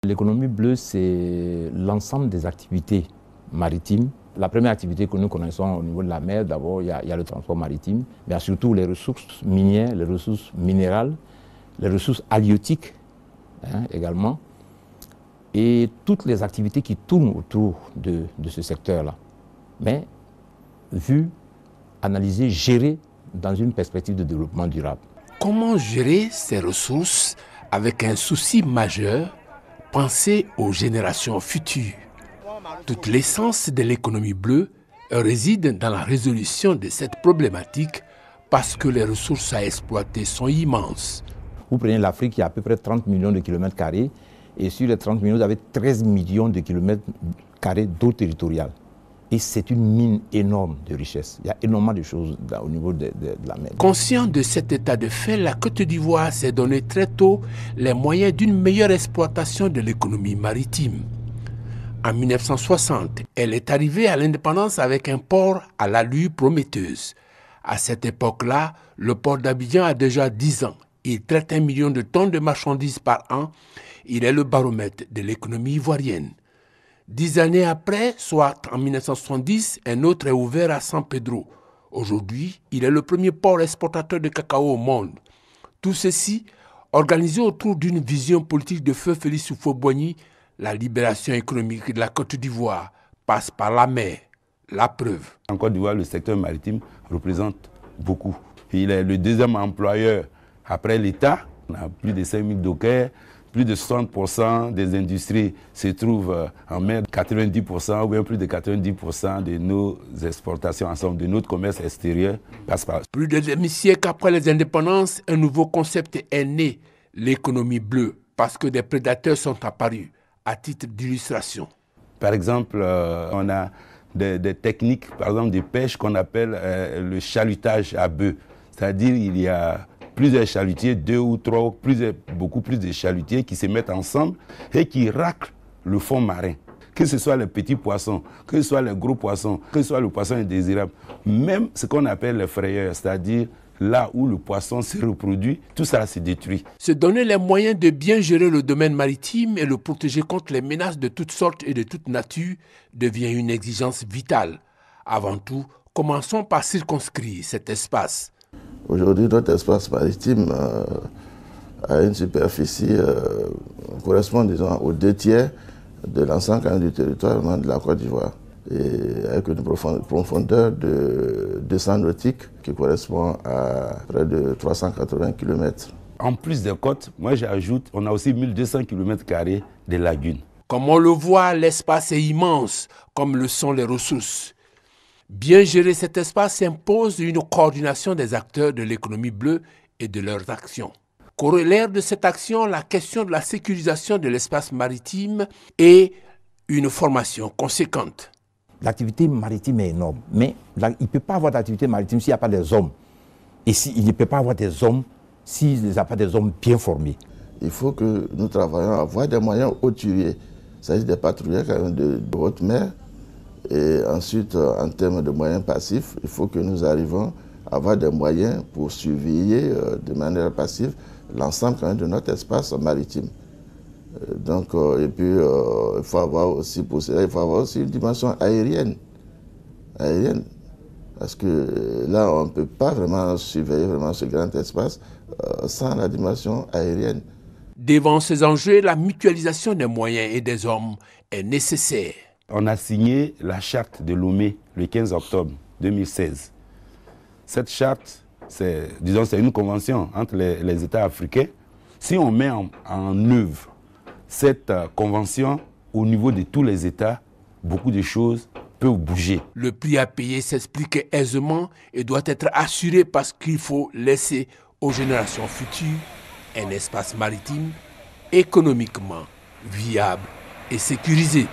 L'économie bleue, c'est l'ensemble des activités maritimes. La première activité que nous connaissons au niveau de la mer, d'abord, il y a le transport maritime, mais il y a surtout les ressources minières, les ressources minérales, les ressources halieutiques également, et toutes les activités qui tournent autour de ce secteur-là. Mais vu, analysé, géré dans une perspective de développement durable. Comment gérer ces ressources avec un souci majeur, penser aux générations futures? Toute l'essence de l'économie bleue réside dans la résolution de cette problématique parce que les ressources à exploiter sont immenses. Vous prenez l'Afrique, il y a à peu près 30 millions de kilomètres carrés et sur les 30 millions, vous avez 13 millions de kilomètres carrés d'eau territoriale. Et c'est une mine énorme de richesse. Il y a énormément de choses au niveau de la mer. Conscient de cet état de fait, la Côte d'Ivoire s'est donné très tôt les moyens d'une meilleure exploitation de l'économie maritime. En 1960, elle est arrivée à l'indépendance avec un port à l'allure prometteuse. À cette époque-là, le port d'Abidjan a déjà 10 ans. Il traite 1 million de tonnes de marchandises par an. Il est le baromètre de l'économie ivoirienne. 10 années après, soit en 1970, un autre est ouvert à San Pedro. Aujourd'hui, il est le premier port exportateur de cacao au monde. Tout ceci, organisé autour d'une vision politique de feu Félix Houphouët-Boigny, la libération économique de la Côte d'Ivoire passe par la mer. La preuve. En Côte d'Ivoire, le secteur maritime représente beaucoup. Il est le deuxième employeur après l'État. On a plus de 5000 dockers. Plus de 60% des industries se trouvent en mer. 90% ou bien plus de 90% de nos exportations ensemble, de notre commerce extérieur passe par. Plus de demi-siècle après les indépendances, un nouveau concept est né, l'économie bleue, parce que des prédateurs sont apparus. À titre d'illustration. Par exemple, on a des techniques, par exemple, de pêche qu'on appelle le chalutage à bœuf. C'est-à-dire il y a plusieurs chalutiers, 2 ou 3, beaucoup plus de chalutiers qui se mettent ensemble et qui raclent le fond marin. Que ce soit les petits poissons, que ce soit les gros poissons, que ce soit le poisson indésirable, même ce qu'on appelle les frayeurs, c'est-à-dire là où le poisson se reproduit, tout ça se détruit. Se donner les moyens de bien gérer le domaine maritime et le protéger contre les menaces de toutes sortes et de toute nature devient une exigence vitale. Avant tout, commençons par circonscrire cet espace. Aujourd'hui, notre espace maritime a une superficie correspond disons, aux 2 tiers de l'ensemble du territoire de la Côte d'Ivoire. Et avec une profondeur de 200 nautiques qui correspond à près de 380 km. En plus des côtes, moi j'ajoute, on a aussi 1200 km de lagunes. Comme on le voit, l'espace est immense, comme le sont les ressources. Bien gérer cet espace impose une coordination des acteurs de l'économie bleue et de leurs actions. Corollaire de cette action, la question de la sécurisation de l'espace maritime et une formation conséquente. L'activité maritime est énorme, mais il ne peut pas avoir d'activité maritime s'il n'y a pas des hommes. Et il ne peut pas avoir des hommes s'il n'y a pas des hommes bien formés. Il faut que nous travaillions à avoir des moyens hauturiers, c'est-à-dire des patrouilleurs de haute mer. Et ensuite, en termes de moyens passifs, il faut que nous arrivions à avoir des moyens pour surveiller de manière passive l'ensemble de notre espace maritime. Donc, et puis, il faut avoir aussi, pour cela, il faut avoir aussi une dimension aérienne. Parce que là, on ne peut pas vraiment surveiller vraiment ce grand espace sans la dimension aérienne. Devant ces enjeux, la mutualisation des moyens et des hommes est nécessaire. On a signé la charte de Lomé le 15 octobre 2016. Cette charte, c'est une convention entre les États africains. Si on met en œuvre cette convention au niveau de tous les États, beaucoup de choses peuvent bouger. Le prix à payer s'explique aisément et doit être assuré parce qu'il faut laisser aux générations futures un espace maritime économiquement viable et sécurisé.